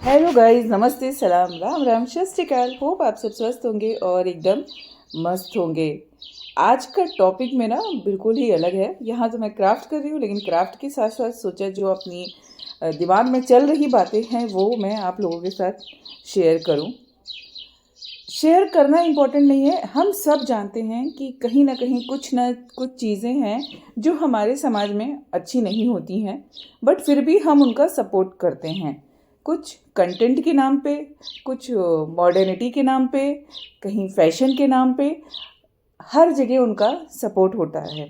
Hello guys, नमस्ते, सलाम, राम राम, सत श्री अकाल। होप आप सब स्वस्थ होंगे और एकदम मस्त होंगे। आज का टॉपिक में ना बिल्कुल ही अलग है। यहाँ तो मैं क्राफ्ट कर रही हूँ, लेकिन क्राफ्ट के साथ साथ सोचा जो अपनी दिमाग में चल रही बातें हैं वो मैं आप लोगों के साथ शेयर करूँ। शेयर करना इम्पोर्टेंट नहीं है। हम सब जानते हैं कि कहीं ना कहीं कुछ ना कुछ चीज़ें हैं जो हमारे समाज में अच्छी नहीं होती हैं, बट फिर भी हम उनका सपोर्ट करते हैं। कुछ कंटेंट के नाम पे, कुछ मॉडर्निटी के नाम पे, कहीं फैशन के नाम पे, हर जगह उनका सपोर्ट होता है।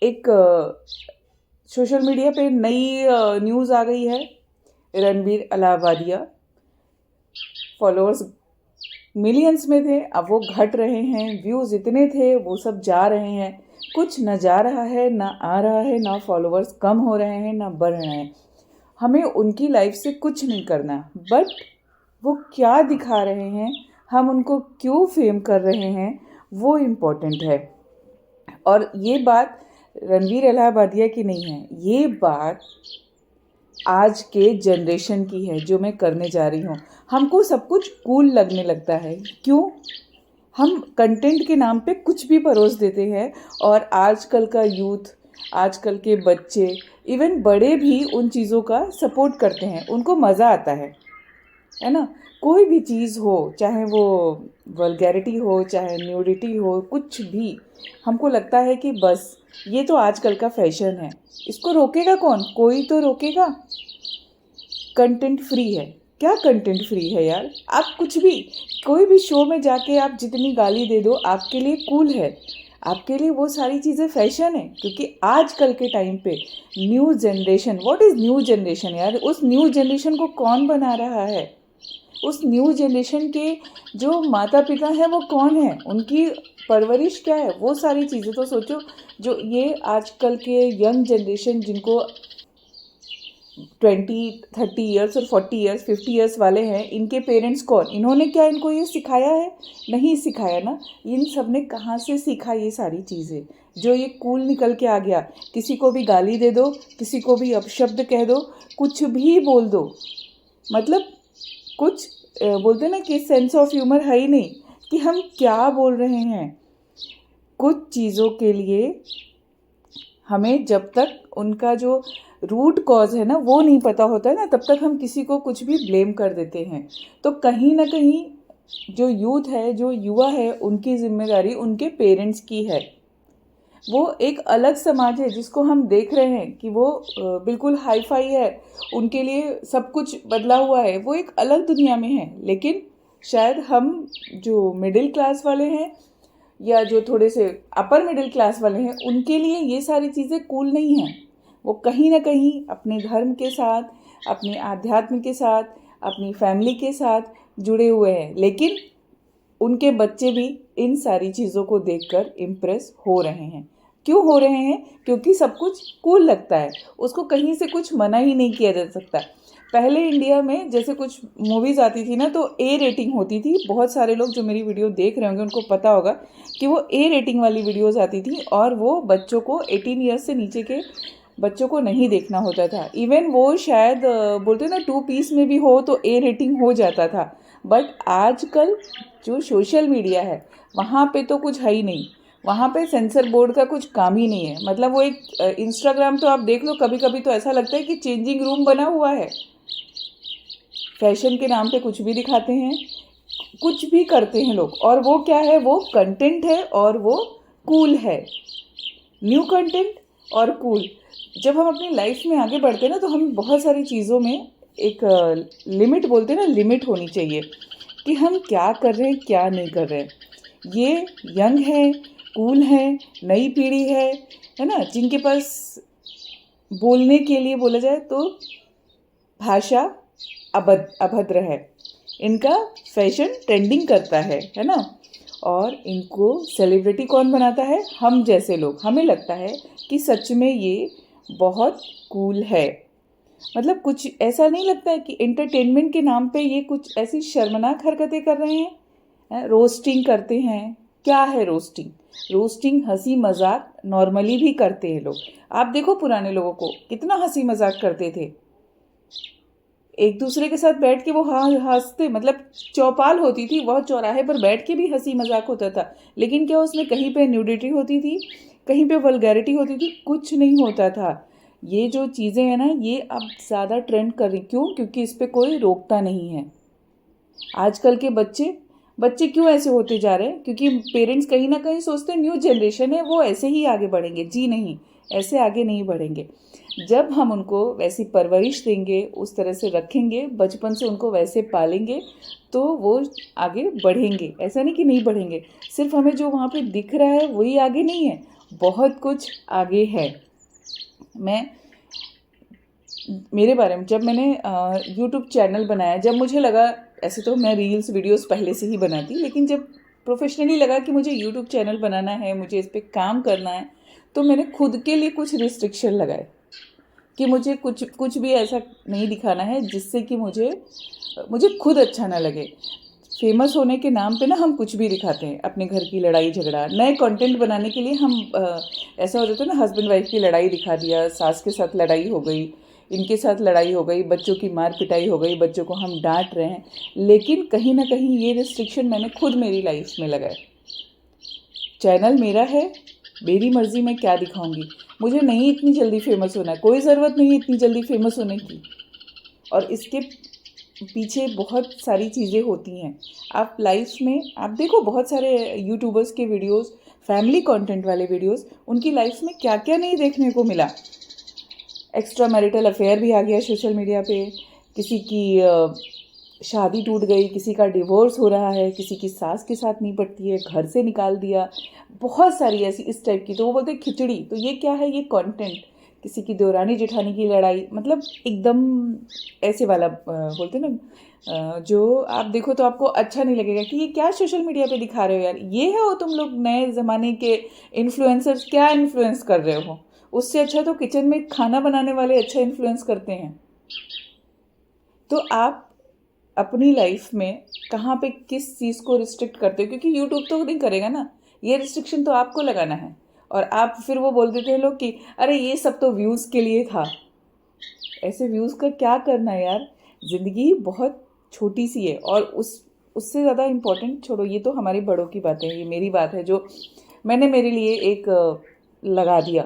एक सोशल मीडिया पे नई न्यूज़ आ गई है। रणबीर अलाहाबादिया फॉलोअर्स मिलियंस में थे, अब वो घट रहे हैं। व्यूज़ इतने थे, वो सब जा रहे हैं। कुछ न जा रहा है, ना आ रहा है, ना फॉलोअर्स कम हो रहे हैं, ना बढ़ रहे हैं। हमें उनकी लाइफ से कुछ नहीं करना, बट वो क्या दिखा रहे हैं, हम उनको क्यों फेम कर रहे हैं, वो इम्पोर्टेंट है। और ये बात रणवीर इलाहाबादिया की नहीं है, ये बात आज के जनरेशन की है जो मैं करने जा रही हूँ। हमको सब कुछ कूल लगने लगता है। क्यों? हम कंटेंट के नाम पे कुछ भी परोस देते हैं, और आजकल का यूथ, आजकल के बच्चे, इवन बड़े भी उन चीज़ों का सपोर्ट करते हैं। उनको मज़ा आता है ना। कोई भी चीज़ हो, चाहे वो वल्गैरिटी हो, चाहे न्यूडिटी हो, कुछ भी, हमको लगता है कि बस ये तो आजकल का फैशन है, इसको रोकेगा कौन? कोई तो रोकेगा। कंटेंट फ्री है। क्या कंटेंट फ्री है यार? आप कुछ भी, कोई भी शो में जाके आप जितनी गाली दे दो, आपके लिए कूल है। आपके लिए वो सारी चीज़ें फैशन है, क्योंकि आजकल के टाइम पे new generation, what is new generation यार? उस न्यू जनरेशन को कौन बना रहा है? उस न्यू जनरेशन के जो माता पिता हैं वो कौन है? उनकी परवरिश क्या है? वो सारी चीज़ें तो सोचो। जो ये आजकल के यंग जनरेशन, जिनको 20 30 ईयर्स और 40 ईयर्स 50 ईयर्स वाले हैं, इनके पेरेंट्स कौन? इन्होंने क्या इनको ये सिखाया है? नहीं सिखाया ना। इन सब ने कहाँ से सीखा ये सारी चीज़ें? जो ये कूल निकल के आ गया। किसी को भी गाली दे दो, किसी को भी अपशब्द कह दो, कुछ भी बोल दो, मतलब कुछ बोलते ना कि सेंस ऑफ ह्यूमर है ही नहीं कि हम क्या बोल रहे हैं। कुछ चीज़ों के लिए हमें जब तक उनका जो रूट कॉज है ना वो नहीं पता होता है ना, तब तक हम किसी को कुछ भी ब्लेम कर देते हैं। तो कहीं ना कहीं जो यूथ है, जो युवा है, उनकी जिम्मेदारी उनके पेरेंट्स की है। वो एक अलग समाज है जिसको हम देख रहे हैं कि वो बिल्कुल हाई फाई है, उनके लिए सब कुछ बदला हुआ है, वो एक अलग दुनिया में है। लेकिन शायद हम जो मिडिल क्लास वाले हैं, या जो थोड़े से अपर मिडिल क्लास वाले हैं, उनके लिए ये सारी चीज़ें कूल नहीं हैं। वो कहीं ना कहीं अपने धर्म के साथ, अपने आध्यात्म के साथ, अपनी फैमिली के साथ जुड़े हुए हैं। लेकिन उनके बच्चे भी इन सारी चीज़ों को देखकर इम्प्रेस हो रहे हैं। क्यों हो रहे हैं? क्योंकि सब कुछ कूल लगता है, उसको कहीं से कुछ मना ही नहीं किया जा सकता। पहले इंडिया में जैसे कुछ मूवीज़ आती थी ना, तो ए रेटिंग होती थी। बहुत सारे लोग जो मेरी वीडियो देख रहे होंगे उनको पता होगा कि वो ए रेटिंग वाली वीडियोज़ आती थी, और वो बच्चों को 18 ईयर्स से नीचे के बच्चों को नहीं देखना होता था। इवन वो शायद बोलते ना 2 पीस में भी हो तो ए रेटिंग हो जाता था। बट आजकल जो सोशल मीडिया है, वहाँ पे तो कुछ है ही नहीं। वहाँ पे सेंसर बोर्ड का कुछ काम ही नहीं है। मतलब वो एक इंस्टाग्राम तो आप देख लो, कभी कभी तो ऐसा लगता है कि चेंजिंग रूम बना हुआ है। फैशन के नाम पे कुछ भी दिखाते हैं, कुछ भी करते हैं लोग, और वो क्या है? वो कंटेंट है और वो कूल है। न्यू कंटेंट और कूल। जब हम अपनी लाइफ में आगे बढ़ते हैं ना, तो हम बहुत सारी चीज़ों में एक लिमिट, बोलते हैं ना, लिमिट होनी चाहिए कि हम क्या कर रहे हैं, क्या नहीं कर रहे हैं। ये यंग है, कूल है, नई पीढ़ी है ना, जिनके पास बोलने के लिए बोला जाए तो भाषा अभद्र है। इनका फैशन ट्रेंडिंग करता है ना। और इनको सेलिब्रिटी कौन बनाता है? हम जैसे लोग। हमें लगता है कि सच में ये बहुत कूल है। मतलब कुछ ऐसा नहीं लगता है कि एंटरटेनमेंट के नाम पे ये कुछ ऐसी शर्मनाक हरकतें कर रहे हैं? रोस्टिंग करते हैं। क्या है रोस्टिंग? रोस्टिंग हंसी मजाक नॉर्मली भी करते हैं लोग। आप देखो पुराने लोगों को, कितना हंसी मजाक करते थे। एक दूसरे के साथ बैठ के वो हंसते, मतलब चौपाल होती थी, वह चौराहे पर बैठ के भी हंसी मजाक होता था, लेकिन क्या उसमें कहीं पे न्यूडिटी होती थी, कहीं पे वल्गैरिटी होती थी? कुछ नहीं होता था। ये जो चीज़ें हैं ना, ये अब ज़्यादा ट्रेंड कर रही, क्यों? क्योंकि इस पे कोई रोकता नहीं है। आजकल के बच्चे बच्चे क्यों ऐसे होते जा रहे हैं? क्योंकि पेरेंट्स कहीं ना कहीं सोचते हैं न्यू जनरेशन है, वो ऐसे ही आगे बढ़ेंगे। जी नहीं, ऐसे आगे नहीं बढ़ेंगे। जब हम उनको वैसी परवरिश देंगे, उस तरह से रखेंगे, बचपन से उनको वैसे पालेंगे, तो वो आगे बढ़ेंगे। ऐसा नहीं कि नहीं बढ़ेंगे, सिर्फ हमें जो वहाँ पे दिख रहा है वही आगे नहीं है, बहुत कुछ आगे है। मैं मेरे बारे में, जब मैंने यूट्यूब चैनल बनाया, जब मुझे लगा, ऐसे तो मैं रील्स वीडियोस पहले से ही बनाती, लेकिन जब प्रोफेशनली लगा कि मुझे यूट्यूब चैनल बनाना है, मुझे इस पर काम करना है, तो मैंने खुद के लिए कुछ रिस्ट्रिक्शन लगाए कि मुझे कुछ कुछ भी ऐसा नहीं दिखाना है जिससे कि मुझे मुझे खुद अच्छा ना लगे। फेमस होने के नाम पे ना हम कुछ भी दिखाते हैं, अपने घर की लड़ाई झगड़ा, नए कंटेंट बनाने के लिए हम ऐसा हो जाता है ना, हस्बैंड वाइफ की लड़ाई दिखा दिया, सास के साथ लड़ाई हो गई, इनके साथ लड़ाई हो गई, बच्चों की मार पिटाई हो गई, बच्चों को हम डांट रहे हैं। लेकिन कहीं ना कहीं ये रिस्ट्रिक्शन मैंने खुद मेरी लाइफ में लगाए। चैनल मेरा है, मेरी मर्जी मैं क्या दिखाऊंगी, मुझे नहीं इतनी जल्दी फेमस होना है, कोई ज़रूरत नहीं है इतनी जल्दी फेमस होने की। और इसके पीछे बहुत सारी चीज़ें होती हैं। आप लाइफ में आप देखो, बहुत सारे यूट्यूबर्स के वीडियोस, फैमिली कंटेंट वाले वीडियोस, उनकी लाइफ में क्या क्या नहीं देखने को मिला। एक्स्ट्रा मैरिटल अफेयर भी आ गया सोशल मीडिया पे, किसी की शादी टूट गई, किसी का डिवोर्स हो रहा है, किसी की सास के साथ नहीं पटती है, घर से निकाल दिया, बहुत सारी ऐसी इस टाइप की। तो वो बोलते हैं खिचड़ी, तो ये क्या है? ये कंटेंट, किसी की देवरानी जेठानी की लड़ाई, मतलब एकदम ऐसे वाला बोलते हैं ना, जो आप देखो तो आपको अच्छा नहीं लगेगा कि ये क्या सोशल मीडिया पे दिखा रहे हो यार। ये है वो तुम लोग नए ज़माने के इन्फ्लुएंसर्स, क्या इन्फ्लुएंस कर रहे हो? उससे अच्छा तो किचन में खाना बनाने वाले अच्छा इन्फ्लुएंस करते हैं। तो आप अपनी लाइफ में कहाँ पे किस चीज़ को रिस्ट्रिक्ट करते हो? क्योंकि यूट्यूब तो नहीं करेगा ना, ये रिस्ट्रिक्शन तो आपको लगाना है। और आप फिर वो बोल देते हैं लोग कि अरे ये सब तो व्यूज़ के लिए था। ऐसे व्यूज़ का क्या करना है यार? ज़िंदगी बहुत छोटी सी है, और उससे ज़्यादा इम्पोर्टेंट छोड़ो, ये तो हमारे बड़ों की बातें हैं, ये मेरी बात है जो मैंने मेरे लिए एक लगा दिया,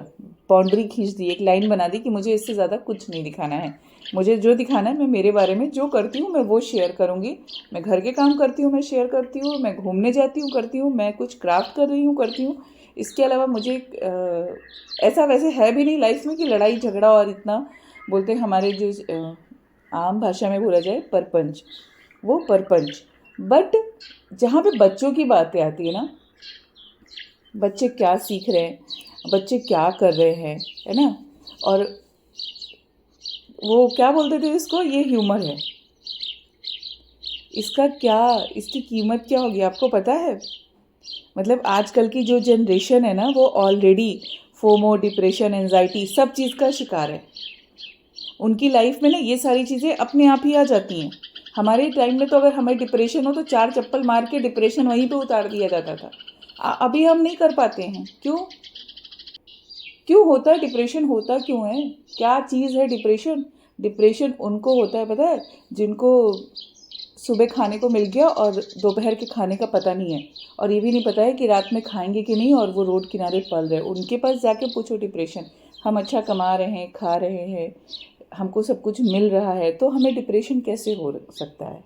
बाउंड्री खींच दी, एक लाइन बना दी कि मुझे इससे ज़्यादा कुछ नहीं दिखाना है। मुझे जो दिखाना है, मैं मेरे बारे में जो करती हूँ मैं वो शेयर करूँगी। मैं घर के काम करती हूँ, मैं शेयर करती हूँ, मैं घूमने जाती हूँ करती हूँ, मैं कुछ क्राफ्ट कर रही हूँ करती हूँ। इसके अलावा मुझे ऐसा वैसे है भी नहीं लाइफ में कि लड़ाई झगड़ा, और इतना बोलते हैं हमारे जो आम भाषा में बोला जाए परपंच, वो परपंच। बट जहाँ पे बच्चों की बातें आती है ना, बच्चे क्या सीख रहे हैं, बच्चे क्या कर रहे हैं, है ना, और वो क्या बोलते थे इसको, ये ह्यूमर है, इसका क्या, इसकी कीमत क्या होगी आपको पता है? मतलब आजकल की जो जनरेशन है ना, वो ऑलरेडी फोमो, डिप्रेशन, एंजाइटी, सब चीज़ का शिकार है। उनकी लाइफ में ना ये सारी चीज़ें अपने आप ही आ जाती हैं। हमारे टाइम में तो अगर हमें डिप्रेशन हो तो 4 चप्पल मार के डिप्रेशन वहीं पे उतार दिया जाता था। अभी हम नहीं कर पाते हैं, क्यों? क्यों होता है डिप्रेशन? होता क्यों है? क्या चीज़ है डिप्रेशन? डिप्रेशन उनको होता है पता है, जिनको सुबह खाने को मिल गया और दोपहर के खाने का पता नहीं है, और ये भी नहीं पता है कि रात में खाएंगे कि नहीं, और वो रोड किनारे पल रहे हैं। उनके पास जाके पूछो डिप्रेशन। हम अच्छा कमा रहे हैं, खा रहे हैं, हमको सब कुछ मिल रहा है, तो हमें डिप्रेशन कैसे हो सकता है?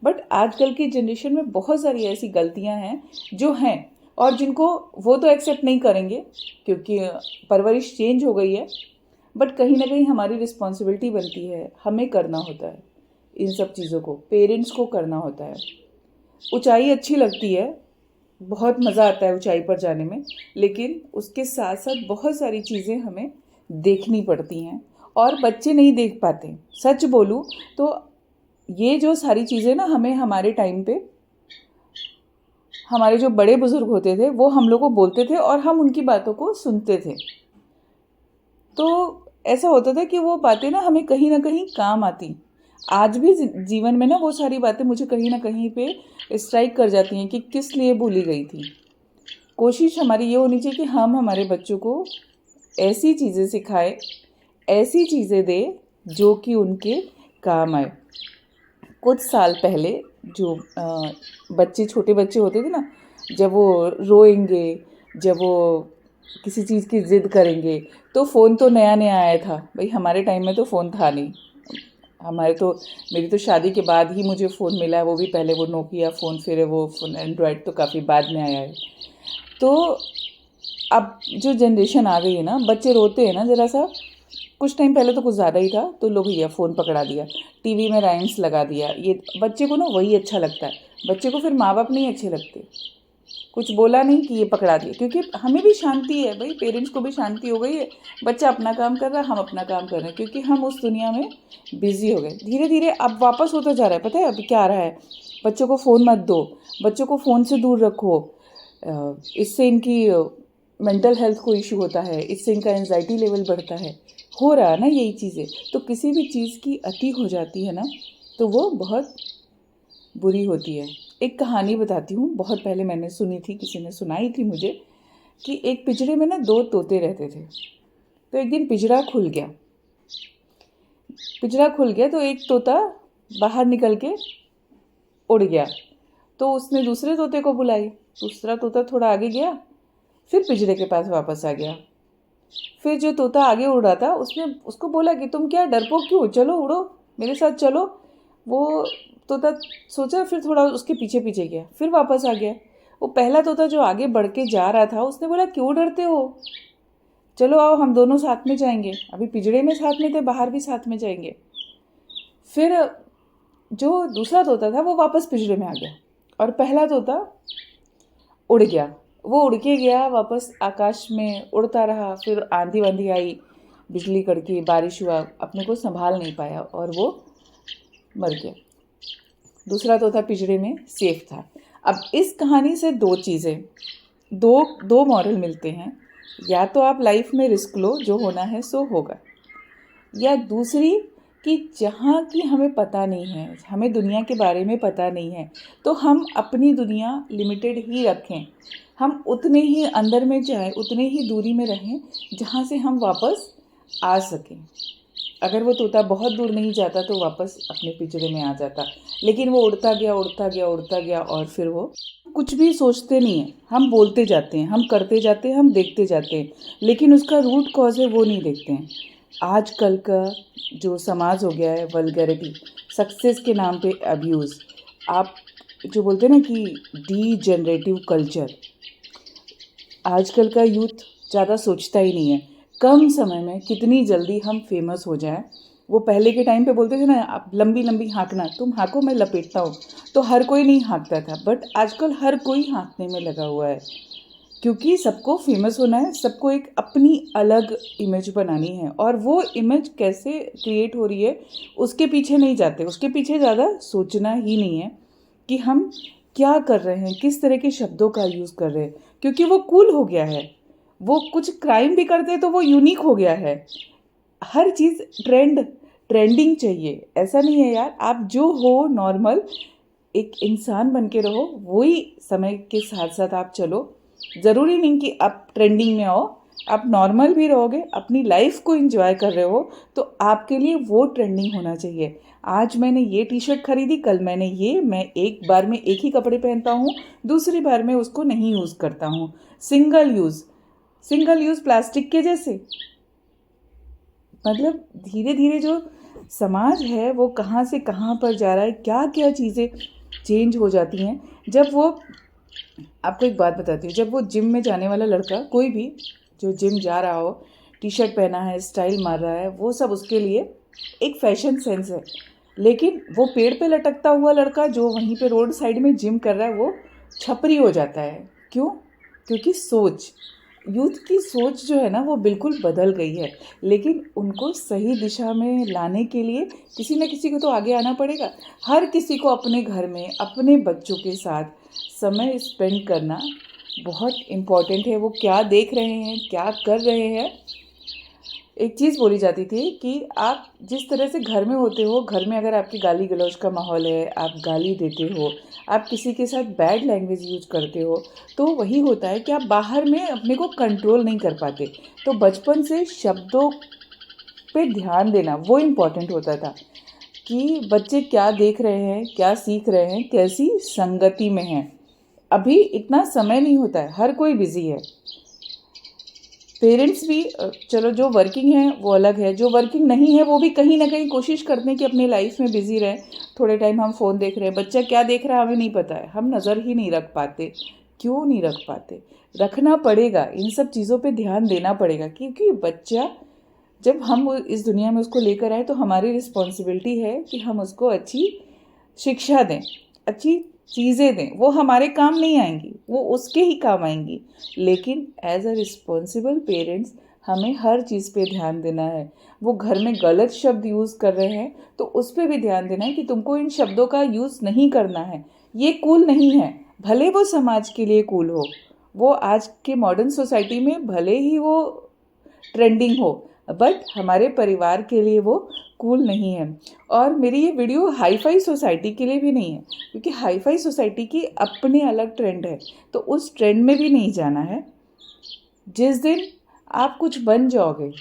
बट आजकल की जनरेशन में बहुत सारी ऐसी गलतियां हैं जो हैं, और जिनको वो तो एक्सेप्ट नहीं करेंगे क्योंकि परवरिश चेंज हो गई है। बट कहीं ना कहीं हमारी रिस्पॉन्सिबिलिटी बनती है, हमें करना होता है इन सब चीज़ों को, पेरेंट्स को करना होता है। ऊंचाई अच्छी लगती है, बहुत मज़ा आता है ऊंचाई पर जाने में, लेकिन उसके साथ साथ बहुत सारी चीज़ें हमें देखनी पड़ती हैं, और बच्चे नहीं देख पाते। सच बोलूँ तो ये जो सारी चीज़ें ना, हमें हमारे टाइम पे हमारे जो बड़े बुजुर्ग होते थे वो हम लोग को बोलते थे, और हम उनकी बातों को सुनते थे। तो ऐसा होता था कि वो बातें ना हमें कहीं ना कहीं काम आती। आज भी जीवन में ना वो सारी बातें मुझे कहीं ना कहीं पे स्ट्राइक कर जाती हैं कि किस लिए भूली गई थी। कोशिश हमारी ये होनी चाहिए कि हम हमारे बच्चों को ऐसी चीज़ें सिखाएं, ऐसी चीज़ें दें जो कि उनके काम आए। कुछ साल पहले जो बच्चे छोटे बच्चे होते थे ना, जब वो रोएंगे, जब वो किसी चीज़ की ज़िद करेंगे, तो फ़ोन तो नया नया आया था भाई। हमारे टाइम में तो फ़ोन था नहीं। हमारे तो मेरी तो शादी के बाद ही मुझे फ़ोन मिला है, वो भी पहले वो नोकिया फ़ोन, फिर वो फ़ोन एंड्रॉयड तो काफ़ी बाद में आया है। तो अब जो जनरेशन आ गई है ना, बच्चे रोते हैं ना ज़रा सा, कुछ टाइम पहले तो कुछ ज़्यादा ही था, तो लो भैया फ़ोन पकड़ा दिया, टीवी में राइम्स लगा दिया। ये बच्चे को ना वही अच्छा लगता है। बच्चे को फिर माँ बाप नहीं अच्छे लगते। कुछ बोला नहीं कि ये पकड़ा दिया, क्योंकि हमें भी शांति है भाई, पेरेंट्स को भी शांति हो गई है। बच्चा अपना काम कर रहा है, हम अपना काम कर रहे हैं, क्योंकि हम उस दुनिया में बिजी हो गए। धीरे धीरे अब वापस होता जा रहा है। पता है अभी क्या आ रहा है? बच्चों को फ़ोन मत दो, बच्चों को फ़ोन से दूर रखो। इससे इनकी मेंटल हेल्थ को इशू होता है, इससे इनका एंजाइटी लेवल बढ़ता है। हो रहा है ना यही चीज़ें। तो किसी भी चीज़ की अति हो जाती है ना, तो वो बहुत बुरी होती है। एक कहानी बताती हूँ, बहुत पहले मैंने सुनी थी, किसी ने सुनाई थी मुझे, कि एक पिंजरे में ना 2 तोते रहते थे। तो एक दिन पिंजरा खुल गया। पिंजरा खुल गया तो एक तोता बाहर निकल के उड़ गया। तो उसने दूसरे तोते को बुलाई। दूसरा तोता थोड़ा आगे गया, फिर पिंजरे के पास वापस आ गया। फिर जो तोता आगे उड़ रहा था, उसने उसको बोला कि तुम क्या डरपोक क्यों, चलो उड़ो, मेरे साथ चलो। वो तोता सोचा, फिर थोड़ा उसके पीछे पीछे गया, फिर वापस आ गया। वो पहला तोता जो आगे बढ़ के जा रहा था, उसने बोला क्यों डरते हो, चलो आओ हम दोनों साथ में जाएंगे। अभी पिंजरे में साथ में थे, बाहर भी साथ में जाएंगे। फिर जो दूसरा तोता था वो वापस पिंजरे में आ गया, और पहला तोता उड़ गया। वो उड़ के गया वापस, आकाश में उड़ता रहा। फिर आंधी वांधी आई, बिजली कड़की, बारिश हुआ, अपने को संभाल नहीं पाया और वो मर गया। दूसरा तोता पिंजरे में सेफ था। अब इस कहानी से दो चीज़ें, दो दो मॉरल मिलते हैं। या तो आप लाइफ में रिस्क लो, जो होना है सो होगा। या दूसरी, कि जहाँ की हमें पता नहीं है, हमें दुनिया के बारे में पता नहीं है, तो हम अपनी दुनिया लिमिटेड ही रखें। हम उतने ही अंदर में जाएं, उतने ही दूरी में रहें जहाँ से हम वापस आ सकें। अगर वो तोता बहुत दूर नहीं जाता तो वापस अपने पिंजरे में आ जाता, लेकिन वो उड़ता गया उड़ता गया उड़ता गया, और फिर वो कुछ भी सोचते नहीं है। हम बोलते जाते हैं, हम करते जाते हैं, हम देखते जाते हैं, लेकिन उसका रूट कॉज है वो नहीं देखते हैं। आजकल का जो समाज हो गया है, वल्गैरिटी, सक्सेस के नाम पे अब्यूज़, आप जो बोलते हैं ना कि डी जनरेटिव कल्चर, आजकल का यूथ ज़्यादा सोचता ही नहीं है कम समय में कितनी जल्दी हम फेमस हो जाएं। वो पहले के टाइम पे बोलते थे ना, आप लंबी लंबी हाँकना, तुम हाँको मैं लपेटता हूँ, तो हर कोई नहीं हाँकता था। बट आजकल हर कोई हाँकने में लगा हुआ है, क्योंकि सबको फेमस होना है, सबको एक अपनी अलग इमेज बनानी है। और वो इमेज कैसे क्रिएट हो रही है उसके पीछे नहीं जाते, उसके पीछे ज़्यादा सोचना ही नहीं है कि हम क्या कर रहे हैं, किस तरह के शब्दों का यूज़ कर रहे हैं, क्योंकि वो कूल हो गया है। वो कुछ क्राइम भी करते हैं तो वो यूनिक हो गया है। हर चीज़ ट्रेंडिंग चाहिए। ऐसा नहीं है यार, आप जो हो नॉर्मल एक इंसान बन के रहो, वही समय के साथ साथ आप चलो। ज़रूरी नहीं कि आप ट्रेंडिंग में आओ, आप नॉर्मल भी रहोगे, अपनी लाइफ को एंजॉय कर रहे हो, तो आपके लिए वो ट्रेंडिंग होना चाहिए। आज मैंने ये टी शर्ट खरीदी, कल मैंने ये, मैं एक बार में एक ही कपड़े पहनता हूँ, दूसरी बार में उसको नहीं यूज़ करता हूँ। सिंगल यूज़ प्लास्टिक के जैसे। मतलब धीरे धीरे जो समाज है वो कहाँ से कहाँ पर जा रहा है, क्या क्या चीज़ें चेंज हो जाती हैं। जब वो, आपको एक बात बताती हूँ, जब वो जिम में जाने वाला लड़का, कोई भी जो जिम जा रहा हो, टी शर्ट पहना है, स्टाइल मार रहा है, वो सब उसके लिए एक फैशन सेंस है। लेकिन वो पेड़ पे लटकता हुआ लड़का जो वहीं पे रोड साइड में जिम कर रहा है, वो छपरी हो जाता है। क्यों? क्योंकि यूथ की सोच जो है ना वो बिल्कुल बदल गई है। लेकिन उनको सही दिशा में लाने के लिए किसी न किसी को तो आगे आना पड़ेगा। हर किसी को अपने घर में अपने बच्चों के साथ समय स्पेंड करना बहुत इम्पॉर्टेंट है। वो क्या देख रहे हैं, क्या कर रहे हैं। एक चीज़ बोली जाती थी कि आप जिस तरह से घर में होते हो, घर में अगर आपकी गाली गलौज का माहौल है, आप गाली देते हो, आप किसी के साथ बैड लैंग्वेज यूज करते हो, तो वही होता है कि आप बाहर में अपने को कंट्रोल नहीं कर पाते। तो बचपन से शब्दों पे ध्यान देना वो इम्पॉर्टेंट होता था, कि बच्चे क्या देख रहे हैं, क्या सीख रहे हैं, कैसी संगति में हैं। अभी इतना समय नहीं होता है, हर कोई बिजी है। पेरेंट्स भी चलो जो वर्किंग है वो अलग है, जो वर्किंग नहीं है वो भी कहीं ना कहीं कोशिश करते हैं कि अपनी लाइफ में बिजी रहें। थोड़े टाइम हम फ़ोन देख रहे हैं, बच्चा क्या देख रहा है हमें नहीं पता है, हम नज़र ही नहीं रख पाते। क्यों नहीं रख पाते? रखना पड़ेगा, इन सब चीज़ों पे ध्यान देना पड़ेगा, क्योंकि बच्चा जब हम इस दुनिया में उसको लेकर आए तो हमारी रिस्पॉन्सिबिलिटी है कि हम उसको अच्छी शिक्षा दें, अच्छी चीज़ें दें। वो हमारे काम नहीं आएंगी, वो उसके ही काम आएंगी, लेकिन एज अ रिस्पॉन्सिबल पेरेंट्स हमें हर चीज़ पे ध्यान देना है। वो घर में गलत शब्द यूज़ कर रहे हैं तो उस पर भी ध्यान देना है कि तुमको इन शब्दों का यूज़ नहीं करना है, ये कूल नहीं है। भले वो समाज के लिए कूल हो, वो आज के मॉडर्न सोसाइटी में भले ही वो ट्रेंडिंग हो, बट हमारे परिवार के लिए वो कूल नहीं है। और मेरी ये वीडियो हाई फाई सोसाइटी के लिए भी नहीं है, क्योंकि हाई फाई सोसाइटी की अपने अलग ट्रेंड है, तो उस ट्रेंड में भी नहीं जाना है। जिस दिन आप कुछ बन जाओगे,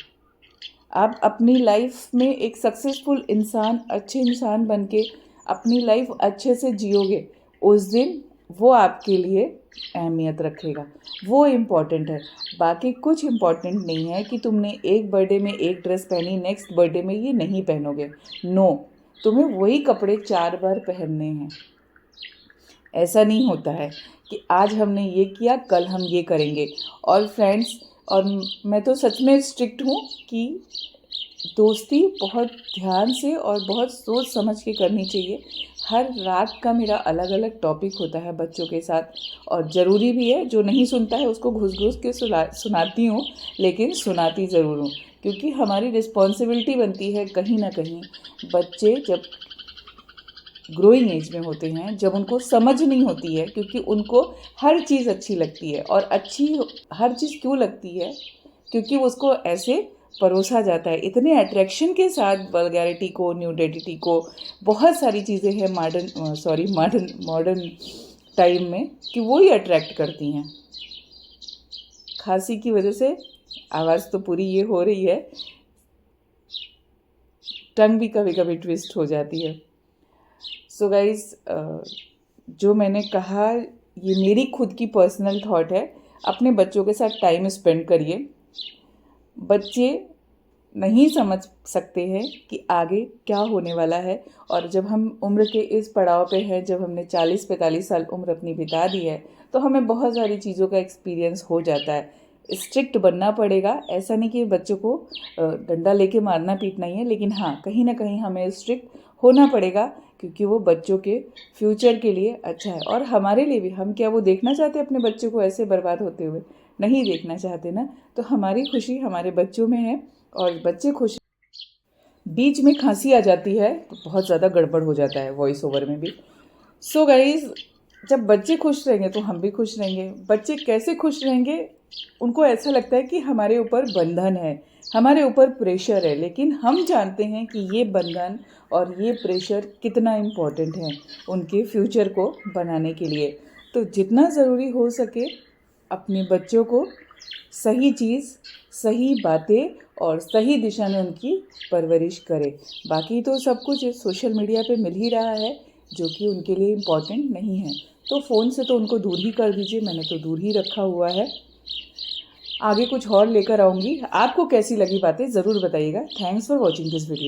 आप अपनी लाइफ में एक सक्सेसफुल इंसान, अच्छे इंसान बन के अपनी लाइफ अच्छे से जियोगे, उस दिन वो आपके लिए अहमियत रखेगा, वो इम्पॉर्टेंट है। बाकी कुछ इम्पॉर्टेंट नहीं है कि तुमने एक बर्थडे में एक ड्रेस पहनी, नेक्स्ट बर्थडे में ये नहीं पहनोगे। नो, तुम्हें वही कपड़े 4 बार पहनने हैं। ऐसा नहीं होता है कि आज हमने ये किया कल हम ये करेंगे। और फ्रेंड्स, और मैं तो सच में स्ट्रिक्ट हूँ कि दोस्ती बहुत ध्यान से और बहुत सोच समझ के करनी चाहिए। हर रात का मेरा अलग अलग टॉपिक होता है बच्चों के साथ, और ज़रूरी भी है, जो नहीं सुनता है उसको घुस घुस के सुनाती हूँ, लेकिन सुनाती ज़रूर हूँ, क्योंकि हमारी रिस्पॉन्सिबिलिटी बनती है कहीं ना कहीं। बच्चे जब ग्रोइंग एज में होते हैं, जब उनको समझ नहीं होती है, क्योंकि उनको हर चीज़ अच्छी लगती है, और अच्छी हर चीज़ क्यों लगती है, क्योंकि उसको ऐसे परोसा जाता है इतने अट्रैक्शन के साथ, वल्गैरिटी को, न्यूडिटी को, बहुत सारी चीज़ें हैं मॉडर्न टाइम में, कि वो ही अट्रैक्ट करती हैं। खांसी की वजह से आवाज़ तो पूरी ये हो रही है, टंग भी कभी कभी ट्विस्ट हो जाती है। सो गाइज, जो मैंने कहा ये मेरी खुद की पर्सनल थॉट है। अपने बच्चों के साथ टाइम स्पेंड करिए। बच्चे नहीं समझ सकते हैं कि आगे क्या होने वाला है, और जब हम उम्र के इस पड़ाव पे हैं, जब हमने 40-45 साल उम्र अपनी बिता दी है, तो हमें बहुत सारी चीज़ों का एक्सपीरियंस हो जाता है। स्ट्रिक्ट बनना पड़ेगा, ऐसा नहीं कि बच्चों को डंडा लेके मारना पीटना ही है, लेकिन हाँ, कहीं ना कहीं हमें स्ट्रिक्ट होना पड़ेगा, क्योंकि वो बच्चों के फ्यूचर के लिए अच्छा है, और हमारे लिए भी। हम क्या वो देखना चाहते हैं अपने बच्चों को ऐसे बर्बाद होते हुए? नहीं देखना चाहते ना। तो हमारी खुशी हमारे बच्चों में है, और बच्चे खुश। बीच में खांसी आ जाती है तो बहुत ज़्यादा गड़बड़ हो जाता है वॉइस ओवर में भी। सो गाइज, जब बच्चे खुश रहेंगे तो हम भी खुश रहेंगे। बच्चे कैसे खुश रहेंगे? उनको ऐसा लगता है कि हमारे ऊपर बंधन है, हमारे ऊपर प्रेशर है, लेकिन हम जानते हैं कि ये बंधन और ये प्रेशर कितना इम्पोर्टेंट है उनके फ्यूचर को बनाने के लिए। तो जितना ज़रूरी हो सके अपने बच्चों को सही चीज़, सही बातें और सही दिशा में उनकी परवरिश करें। बाकी तो सब कुछ सोशल मीडिया पे मिल ही रहा है, जो कि उनके लिए इम्पॉर्टेंट नहीं है। तो फ़ोन से तो उनको दूर ही कर दीजिए, मैंने तो दूर ही रखा हुआ है। आगे कुछ और लेकर आऊँगी। आपको कैसी लगी बातें ज़रूर बताइएगा। Thanks for watching this video.